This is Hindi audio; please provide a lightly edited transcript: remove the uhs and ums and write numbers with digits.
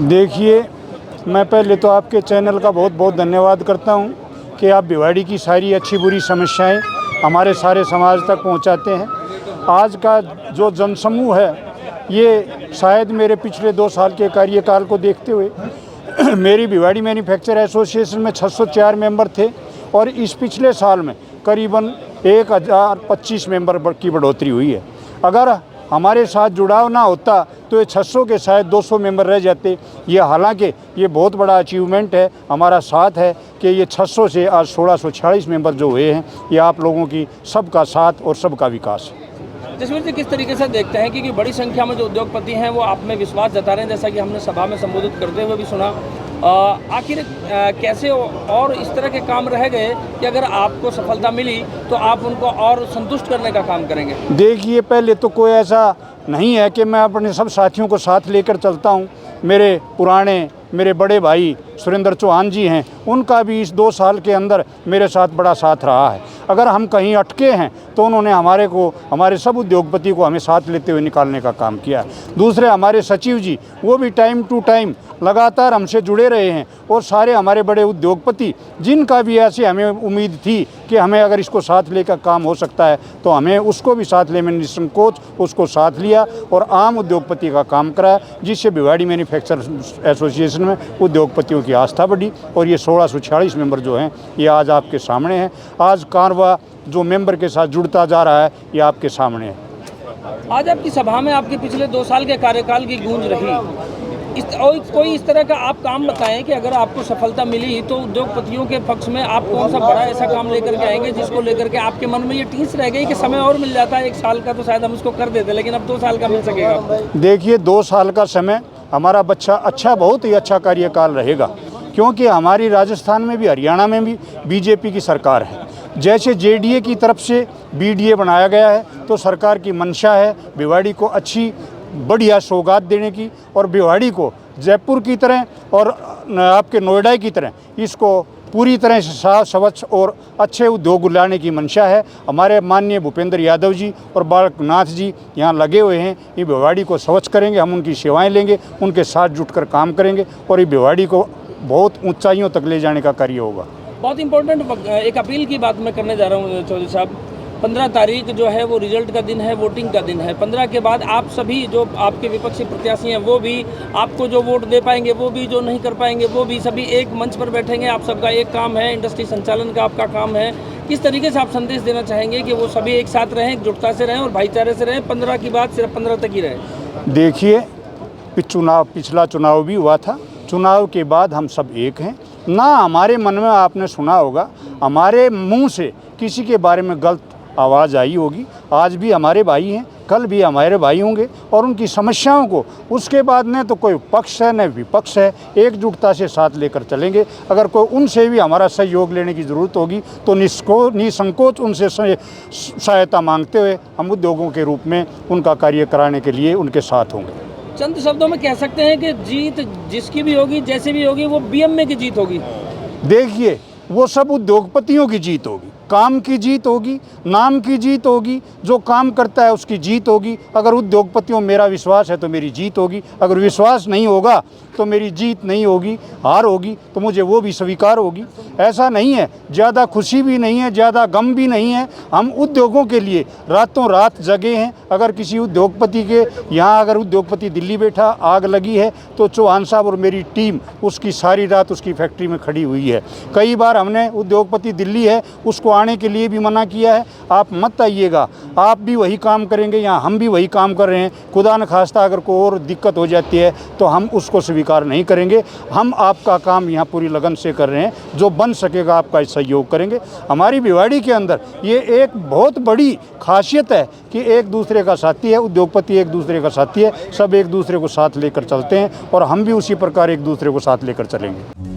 देखिए, मैं पहले तो आपके चैनल का बहुत बहुत धन्यवाद करता हूं कि आप भिवाड़ी की सारी अच्छी बुरी समस्याएं हमारे सारे समाज तक पहुंचाते हैं। आज का जो जनसमूह है, ये शायद मेरे पिछले 2 साल के कार्यकाल को देखते हुए मेरी भिवाड़ी मैन्युफैक्चर एसोसिएशन में 604 मेंबर थे और इस पिछले साल में करीबन 1025 मेंबर की बढ़ोतरी हुई है। अगर हमारे साथ जुड़ाव ना होता तो ये 600 के शायद 200 मेंबर रह जाते। ये हालांकि ये बहुत बड़ा अचीवमेंट है, हमारा साथ है कि ये 600 से आज 1646 मेंबर जो हुए हैं, ये आप लोगों की सबका साथ और सबका विकास है। जसवीर जी, किस तरीके से देखते हैं कि बड़ी संख्या में जो उद्योगपति हैं वो आप में विश्वास जता रहे हैं, जैसा कि हमने सभा में संबोधित करते हुए भी सुना। आखिर कैसे और इस तरह के काम रह गए कि अगर आपको सफलता मिली तो आप उनको और संतुष्ट करने का काम करेंगे? देखिए, पहले तो कोई ऐसा नहीं है कि मैं अपने सब साथियों को साथ लेकर चलता हूं। मेरे बड़े भाई सुरेंद्र चौहान जी हैं, उनका भी इस 2 साल के अंदर मेरे साथ बड़ा साथ रहा है। अगर हम कहीं अटके हैं तो उन्होंने हमारे सब उद्योगपति को हमें साथ लेते हुए निकालने का काम किया। दूसरे हमारे सचिव जी, वो भी टाइम टू टाइम लगातार हमसे जुड़े रहे हैं और सारे हमारे बड़े उद्योगपति जिनका भी ऐसे हमें उम्मीद थी कि हमें अगर इसको साथ लेकर काम हो सकता है तो हमें उसको भी साथ ले, मैंने निसंकोच उसको साथ लिया और आम उद्योगपति का काम कराया, जिससे भिवाड़ी मैन्युफैक्चर एसोसिएशन में उद्योगपतियों की आस्था बढ़ी और ये 1646 मेंबर जो हैं ये आज आपके सामने हैं। आज कारवा जो मेंबर के साथ जुड़ता जा रहा है, ये आपके सामने है। आज आपकी सभा में आपके पिछले 2 साल के कार्यकाल की गूंज रही। कोई इस तरह का आप काम बताएं कि अगर आपको सफलता मिली तो उद्योगपतियों के पक्ष में आप कौन सा बड़ा ऐसा काम लेकर के आएंगे जिसको लेकर के आपके मन में ये टीस रह गई कि समय और मिल जाता है, 1 साल का तो शायद हम उसको कर देते, लेकिन अब 2 साल का मिल सकेगा? देखिए, 2 साल का समय हमारा बहुत ही अच्छा कार्यकाल रहेगा, क्योंकि हमारी राजस्थान में भी हरियाणा में भी बीजेपी की सरकार है। जैसे जेडीए की तरफ से बीडीए बनाया गया है, तो सरकार की मंशा है भिवाड़ी को अच्छी बढ़िया सौगात देने की और भिवाड़ी को जयपुर की तरह और आपके नोएडा की तरह इसको पूरी तरह से साफ स्वच्छ और अच्छे उद्योग लाने की मंशा है। हमारे माननीय भूपेंद्र यादव जी और बालकनाथ जी यहाँ लगे हुए हैं। ये भिवाड़ी को स्वच्छ करेंगे, हम उनकी सेवाएं लेंगे, उनके साथ जुटकर काम करेंगे और ये भिवाड़ी को बहुत ऊंचाइयों तक ले जाने का कार्य होगा। बहुत इंपॉर्टेंट एक अपील की बात मैं करने जा रहा हूँ चौधरी साहब। 15 तारीख जो है वो रिजल्ट का दिन है, वोटिंग का दिन है। 15 के बाद आप सभी जो आपके विपक्षी प्रत्याशी हैं वो भी आपको जो वोट दे पाएंगे, वो भी जो नहीं कर पाएंगे वो भी, सभी एक मंच पर बैठेंगे। आप सबका एक काम है, इंडस्ट्री संचालन का आपका काम है। किस तरीके से आप संदेश देना चाहेंगे कि वो सभी एक साथ रहें, एकजुटता से रहें और भाईचारे से रहें? 15 की बात सिर्फ 15 तक ही रहे। देखिए, पिछला चुनाव भी हुआ था, चुनाव के बाद हम सब एक हैं ना। हमारे मन में आपने सुना होगा, हमारे मुंह से किसी के बारे में गलत आवाज़ आई होगी। आज भी हमारे भाई हैं, कल भी हमारे भाई होंगे और उनकी समस्याओं को उसके बाद न तो कोई पक्ष है न विपक्ष है, एकजुटता से साथ लेकर चलेंगे। अगर कोई उनसे भी हमारा सहयोग लेने की ज़रूरत होगी तो निसंकोच उनसे सहायता मांगते हुए हम उद्योगों के रूप में उनका कार्य कराने के लिए उनके साथ होंगे। चंद शब्दों में कह सकते हैं कि जीत जिसकी भी होगी, जैसे भी होगी, वो बीएमए की जीत होगी। देखिए, वो सब उद्योगपतियों की जीत होगी, काम की जीत होगी, नाम की जीत होगी। जो काम करता है उसकी जीत होगी। अगर उद्योगपतियों में मेरा विश्वास है तो मेरी जीत होगी, अगर विश्वास नहीं होगा तो मेरी जीत नहीं होगी, हार होगी, तो मुझे वो भी स्वीकार होगी। ऐसा नहीं है, ज़्यादा खुशी भी नहीं है, ज़्यादा गम भी नहीं है। हम उद्योगों के लिए रातों रात जगे हैं। अगर किसी उद्योगपति के यहाँ अगर उद्योगपति दिल्ली बैठा, आग लगी है, तो चौहान साहब और मेरी टीम उसकी सारी रात उसकी फैक्ट्री में खड़ी हुई है। कई बार हमने उद्योगपति दिल्ली है उसको आने के लिए भी मना किया है, आप मत आइएगा, आप भी वही काम करेंगे, यहाँ हम भी वही काम कर रहे हैं। खुदा न खास्ता अगर कोई और दिक्कत हो जाती है तो हम उसको स्वीकार नहीं करेंगे। हम आपका काम यहाँ पूरी लगन से कर रहे हैं, जो बन सकेगा आपका सहयोग करेंगे। हमारी भिवाड़ी के अंदर ये एक बहुत बड़ी खासियत है कि एक दूसरे का साथी है, उद्योगपति एक दूसरे का साथी है, सब एक दूसरे को साथ लेकर चलते हैं और हम भी उसी प्रकार एक दूसरे को साथ लेकर चलेंगे।